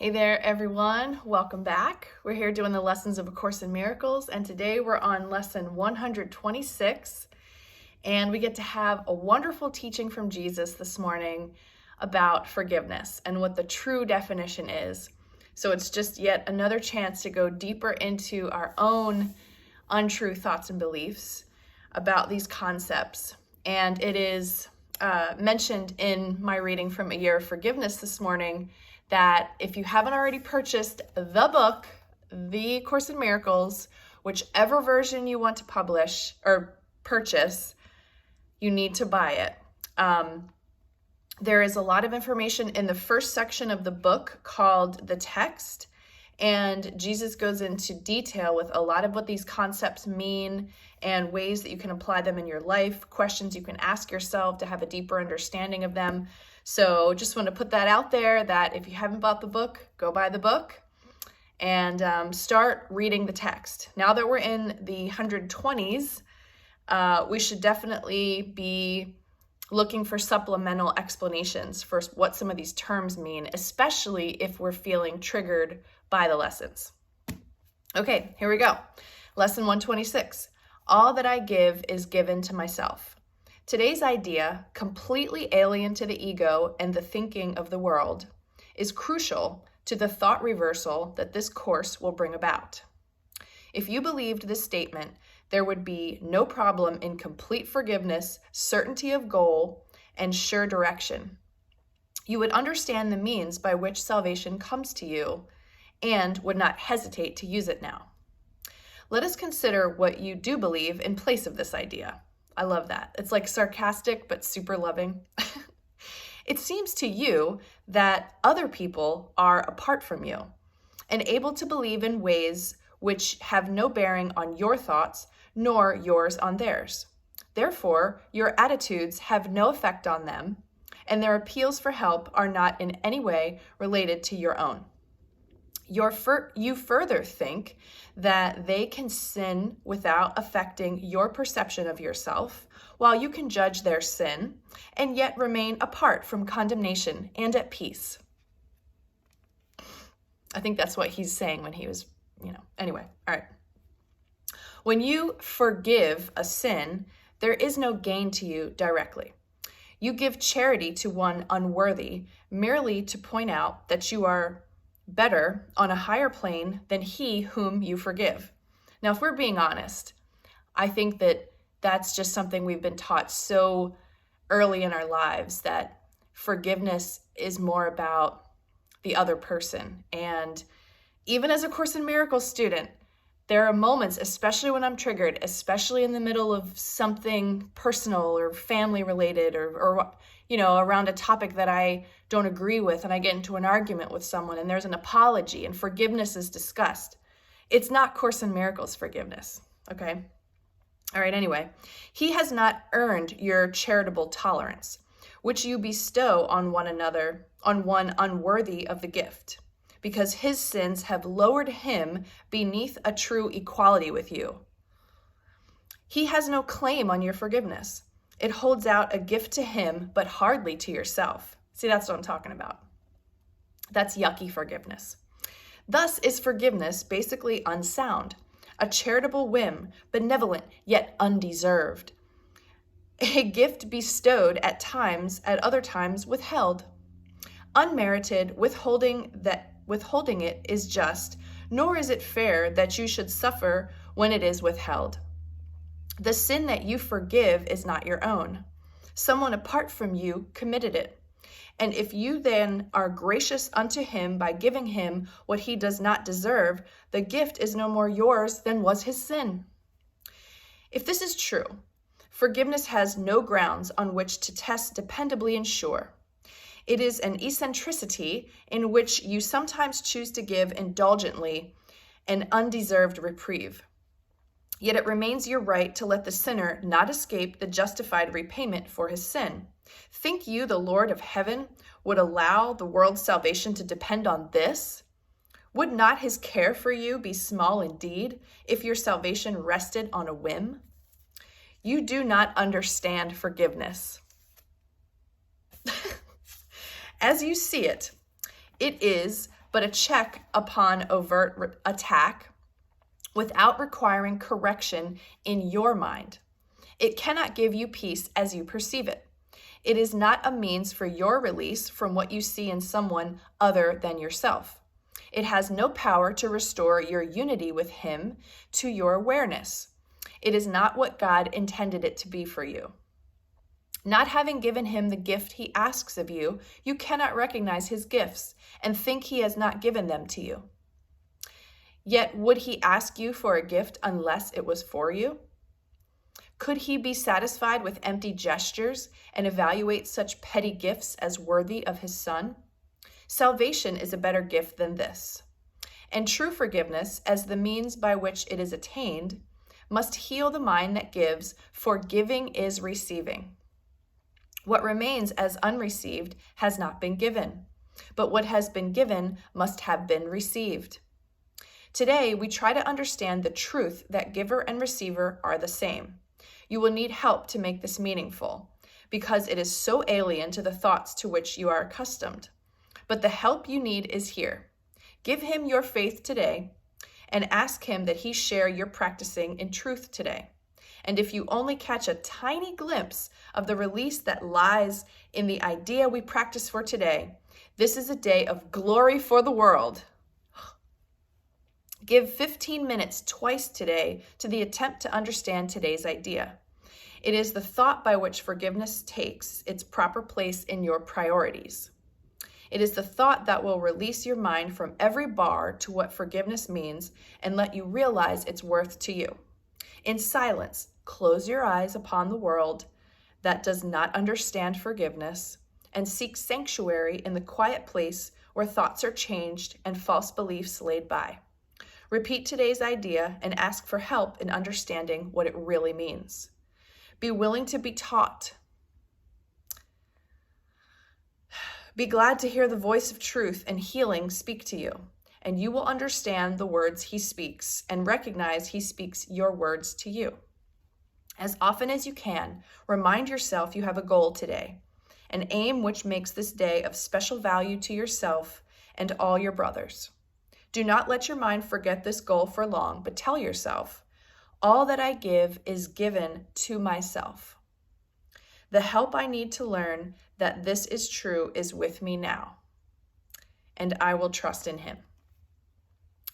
Hey there, everyone. Welcome back. We're here doing the lessons of A Course in Miracles, and today we're on lesson 126, and we get to have a wonderful teaching from Jesus this morning about forgiveness and what the true definition is. So it's just yet another chance to go deeper into our own untrue thoughts and beliefs about these concepts. And it is mentioned in my reading from A Year of Forgiveness this morning that if you haven't already purchased the book, The Course in Miracles, whichever version you want to publish or purchase, you need to buy it. There is a lot of information in the first section of the book called The Text, and Jesus goes into detail with a lot of what these concepts mean and ways that you can apply them in your life, questions you can ask yourself to have a deeper understanding of them. So just want to put that out there that if you haven't bought the book, go buy the book and start reading the text. Now that we're in the 120s, we should definitely be looking for supplemental explanations for what some of these terms mean, especially if we're feeling triggered by the lessons. Okay, here we go. Lesson 126. All that I give is given to myself. Today's idea, completely alien to the ego and the thinking of the world, is crucial to the thought reversal that this course will bring about. If you believed this statement, there would be no problem in complete forgiveness, certainty of goal, and sure direction. You would understand the means by which salvation comes to you and would not hesitate to use it now. Let us consider what you do believe in place of this idea. I love that. It's like sarcastic, but super loving. It seems to you that other people are apart from you and able to believe in ways which have no bearing on your thoughts, nor yours on theirs. Therefore, your attitudes have no effect on them, and their appeals for help are not in any way related to your own. You further think that they can sin without affecting your perception of yourself, while you can judge their sin and yet remain apart from condemnation and at peace. I think that's what he's saying when he was, anyway, all right. When you forgive a sin, there is no gain to you directly. You give charity to one unworthy merely to point out that you are better on a higher plane than he whom you forgive. Now, if we're being honest, I think that that's just something we've been taught so early in our lives, that forgiveness is more about the other person. And even as a Course in Miracles student, there are moments, especially when I'm triggered, especially in the middle of something personal or family related or around a topic that I don't agree with, and I get into an argument with someone and there's an apology and forgiveness is discussed. It's not Course in Miracles forgiveness, okay? All right, anyway. He has not earned your charitable tolerance, which you bestow on one another, on one unworthy of the gift, because his sins have lowered him beneath a true equality with you. He has no claim on your forgiveness. It holds out a gift to him, but hardly to yourself. See, that's what I'm talking about. That's yucky forgiveness. Thus is forgiveness basically unsound, a charitable whim, benevolent yet undeserved. A gift bestowed at other times withheld. Unmerited, withholding it is just, nor is it fair that you should suffer when it is withheld. The sin that you forgive is not your own. Someone apart from you committed it. And if you then are gracious unto him by giving him what he does not deserve, the gift is no more yours than was his sin. If this is true, forgiveness has no grounds on which to test dependably and sure. It is an eccentricity in which you sometimes choose to give indulgently an undeserved reprieve. Yet it remains your right to let the sinner not escape the justified repayment for his sin. Think you the Lord of heaven would allow the world's salvation to depend on this? Would not his care for you be small indeed if your salvation rested on a whim? You do not understand forgiveness. As you see it, it is but a check upon overt attack without requiring correction in your mind. It cannot give you peace as you perceive it. It is not a means for your release from what you see in someone other than yourself. It has no power to restore your unity with Him to your awareness. It is not what God intended it to be for you. Not having given Him the gift He asks of you, you cannot recognize His gifts and think He has not given them to you. Yet would He ask you for a gift unless it was for you? Could He be satisfied with empty gestures and evaluate such petty gifts as worthy of His Son? Salvation is a better gift than this. And true forgiveness, as the means by which it is attained, must heal the mind that gives, for giving is receiving. What remains as unreceived has not been given, but what has been given must have been received. Today, we try to understand the truth that giver and receiver are the same. You will need help to make this meaningful, because it is so alien to the thoughts to which you are accustomed. But the help you need is here. Give Him your faith today and ask Him that He share your practicing in truth today. And if you only catch a tiny glimpse of the release that lies in the idea we practice for today, this is a day of glory for the world. Give 15 minutes twice today to the attempt to understand today's idea. It is the thought by which forgiveness takes its proper place in your priorities. It is the thought that will release your mind from every bar to what forgiveness means and let you realize its worth to you. In silence, close your eyes upon the world that does not understand forgiveness and seek sanctuary in the quiet place where thoughts are changed and false beliefs laid by. Repeat today's idea and ask for help in understanding what it really means. Be willing to be taught. Be glad to hear the voice of truth and healing speak to you, and you will understand the words He speaks and recognize He speaks your words to you. As often as you can, remind yourself you have a goal today, an aim which makes this day of special value to yourself and all your brothers. Do not let your mind forget this goal for long, but tell yourself, all that I give is given to myself. The help I need to learn that this is true is with me now, and I will trust in Him.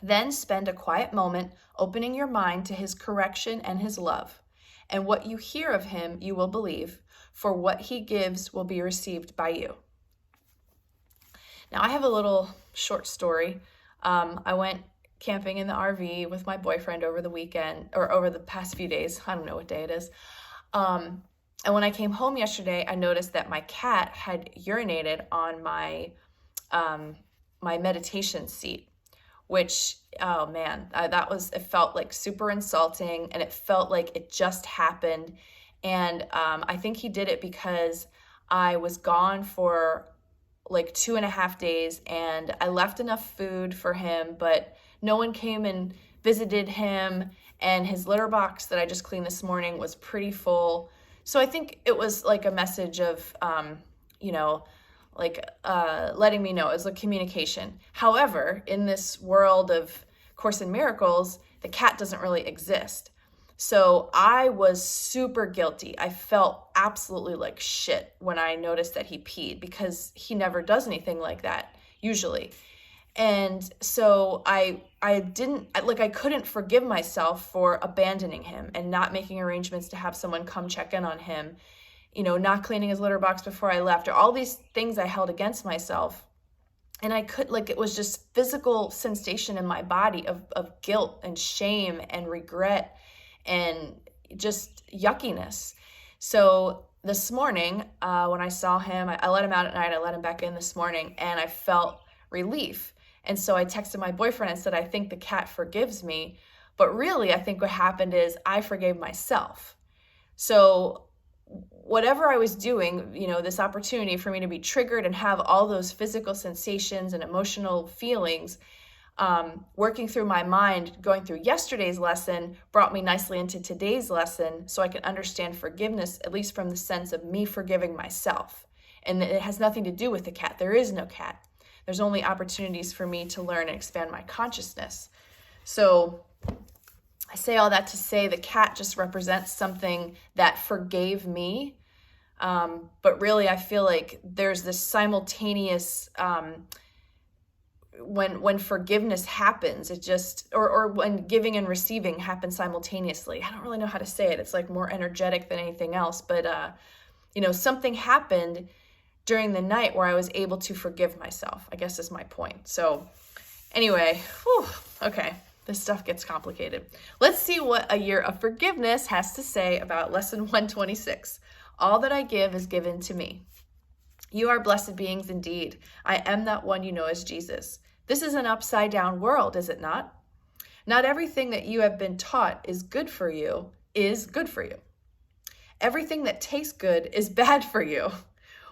Then spend a quiet moment opening your mind to His correction and His love, and what you hear of Him you will believe, for what He gives will be received by you. Now I have a little short story. I went camping in the RV with my boyfriend over the weekend, or over the past few days. I don't know what day it is. And when I came home yesterday, I noticed that my cat had urinated on my my meditation seat, which, oh man, it felt like super insulting, and it felt like it just happened. And I think he did it because I was gone for like 2.5 days, and I left enough food for him, but no one came and visited him, and his litter box that I just cleaned this morning was pretty full. So I think it was like a message of, letting me know. It was like communication. However, in this world of Course in Miracles, the cat doesn't really exist. So I was super guilty. I felt absolutely like shit when I noticed that he peed, because he never does anything like that usually. And so I couldn't forgive myself for abandoning him and not making arrangements to have someone come check in on him, not cleaning his litter box before I left, or all these things I held against myself. And it was just physical sensation in my body of guilt and shame and regret and just yuckiness. So this morning, when I saw him, I let him out at night, I let him back in this morning, and I felt relief. And so I texted my boyfriend and said, I think the cat forgives me. But really, I think what happened is I forgave myself. So whatever I was doing, this opportunity for me to be triggered and have all those physical sensations and emotional feelings, working through my mind, going through yesterday's lesson, brought me nicely into today's lesson, so I can understand forgiveness, at least from the sense of me forgiving myself. And it has nothing to do with the cat. There is no cat. There's only opportunities for me to learn and expand my consciousness. So I say all that to say the cat just represents something that forgave me. But really, I feel like there's this simultaneous, when forgiveness happens, it just, or when giving and receiving happen simultaneously. I don't really know how to say it. It's like more energetic than anything else. But, something happened during the night where I was able to forgive myself, I guess is my point. So anyway, okay, this stuff gets complicated. Let's see what a year of forgiveness has to say about lesson 126. All that I give is given to me. You are blessed beings indeed. I am that one you know as Jesus. This is an upside down world, is it not? Not everything that you have been taught is good for you. Everything that tastes good is bad for you.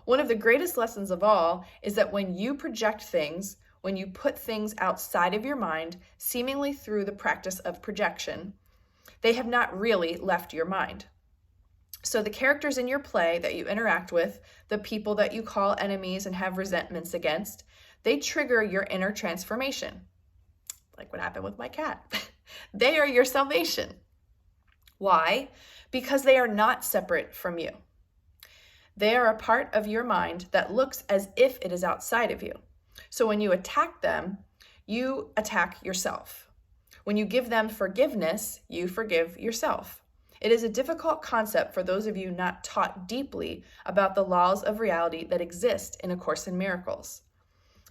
One of the greatest lessons of all is that when you project things, when you put things outside of your mind, seemingly through the practice of projection, they have not really left your mind. So the characters in your play that you interact with, the people that you call enemies and have resentments against, they trigger your inner transformation. Like what happened with my cat. They are your salvation. Why? Because they are not separate from you. They are a part of your mind that looks as if it is outside of you. So when you attack them, you attack yourself. When you give them forgiveness, you forgive yourself. It is a difficult concept for those of you not taught deeply about the laws of reality that exist in A Course in Miracles.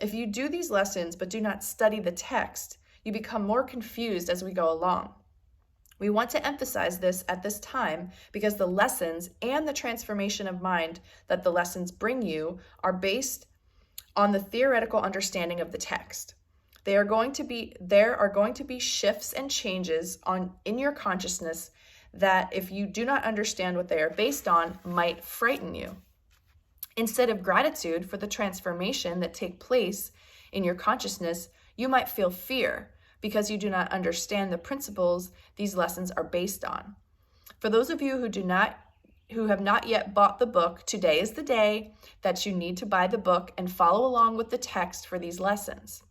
If you do these lessons but do not study the text, you become more confused as we go along. We want to emphasize this at this time because the lessons and the transformation of mind that the lessons bring you are based on the theoretical understanding of the text. There are going to be shifts and changes in your consciousness that, if you do not understand what they are based on, might frighten you. Instead of gratitude for the transformation that take place in your consciousness, you might feel fear because you do not understand the principles these lessons are based on. For those of you who have not yet bought the book, today is the day that you need to buy the book and follow along with the text for these lessons.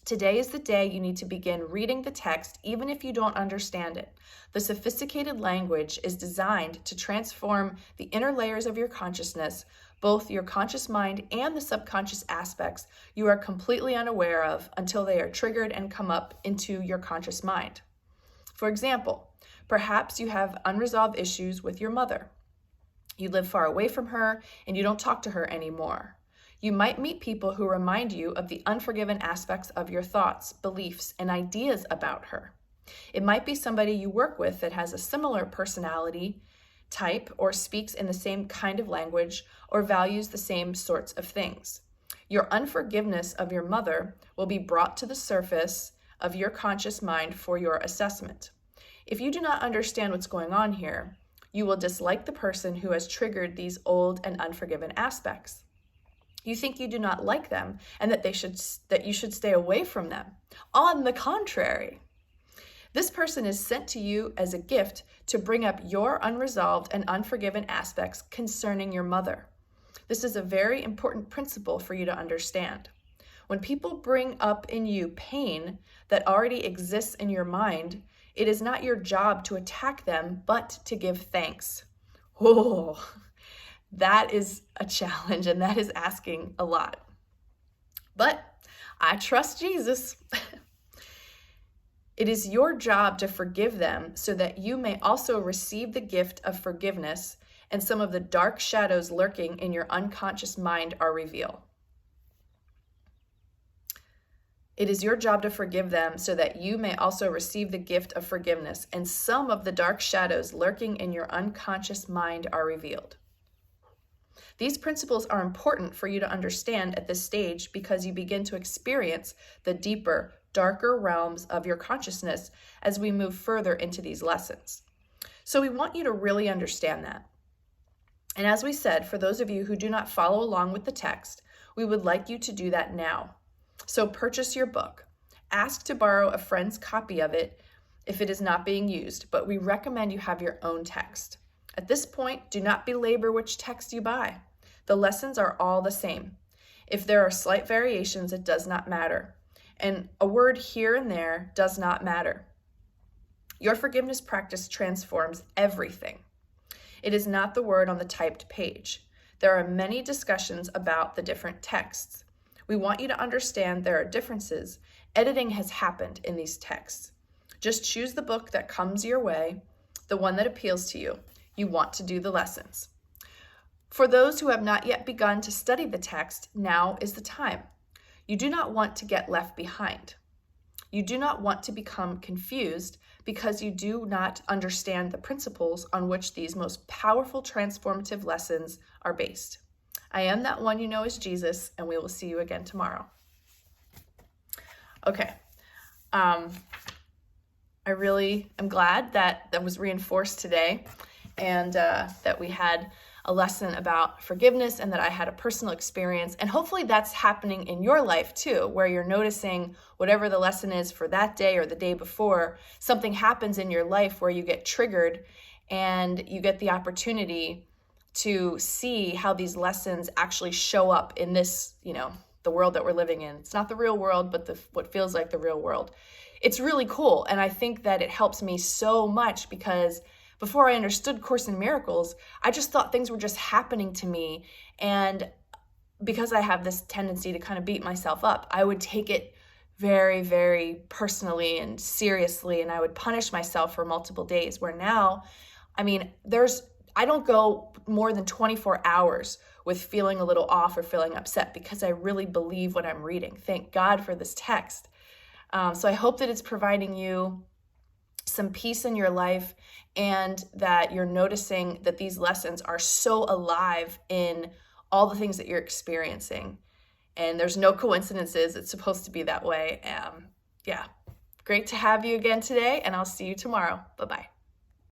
Today is the day you need to begin reading the text even if you don't understand it. The sophisticated language is designed to transform the inner layers of your consciousness, both your conscious mind and the subconscious aspects you are completely unaware of until they are triggered and come up into your conscious mind. For example, perhaps you have unresolved issues with your mother. You live far away from her and you don't talk to her anymore. You might meet people who remind you of the unforgiven aspects of your thoughts, beliefs, and ideas about her. It might be somebody you work with that has a similar personality type or speaks in the same kind of language or values the same sorts of things. Your unforgiveness of your mother will be brought to the surface of your conscious mind for your assessment. If you do not understand what's going on here, you will dislike the person who has triggered these old and unforgiven aspects. You think you do not like them and that you should stay away from them. On the contrary, this person is sent to you as a gift to bring up your unresolved and unforgiven aspects concerning your mother. This is a very important principle for you to understand. When people bring up in you pain that already exists in your mind, it is not your job to attack them, but to give thanks. Oh, that is a challenge, and that is asking a lot. But I trust Jesus. It is your job to forgive them so that you may also receive the gift of forgiveness and some of the dark shadows lurking in your unconscious mind are revealed. It is your job to forgive them so that you may also receive the gift of forgiveness and some of the dark shadows lurking in your unconscious mind are revealed. These principles are important for you to understand at this stage because you begin to experience the deeper, darker realms of your consciousness as we move further into these lessons. So we want you to really understand that. And as we said, for those of you who do not follow along with the text, we would like you to do that now. So purchase your book. Ask to borrow a friend's copy of it if it is not being used, but we recommend you have your own text. At this point, do not belabor which text you buy. The lessons are all the same. If there are slight variations, it does not matter. And a word here and there does not matter. Your forgiveness practice transforms everything. It is not the word on the typed page. There are many discussions about the different texts. We want you to understand there are differences. Editing has happened in these texts. Just choose the book that comes your way, the one that appeals to you. You want to do the lessons. For those who have not yet begun to study the text, now is the time. You do not want to get left behind. You do not want to become confused because you do not understand the principles on which these most powerful transformative lessons are based. I am that one you know as Jesus, and we will see you again tomorrow. Okay. I really am glad that that was reinforced today, and that we had a lesson about forgiveness and that I had a personal experience. And hopefully that's happening in your life too, where you're noticing whatever the lesson is for that day or the day before, something happens in your life where you get triggered and you get the opportunity to see how these lessons actually show up in this, the world that we're living in. It's not the real world, but what feels like the real world. It's really cool. And I think that it helps me so much because before I understood Course in Miracles, I just thought things were just happening to me. And because I have this tendency to kind of beat myself up, I would take it very, very personally and seriously, and I would punish myself for multiple days, where now, I don't go more than 24 hours with feeling a little off or feeling upset because I really believe what I'm reading. Thank God for this text. So I hope that it's providing you some peace in your life, and that you're noticing that these lessons are so alive in all the things that you're experiencing. And there's no coincidences. It's supposed to be that way. Great to have you again today, and I'll see you tomorrow. Bye-bye.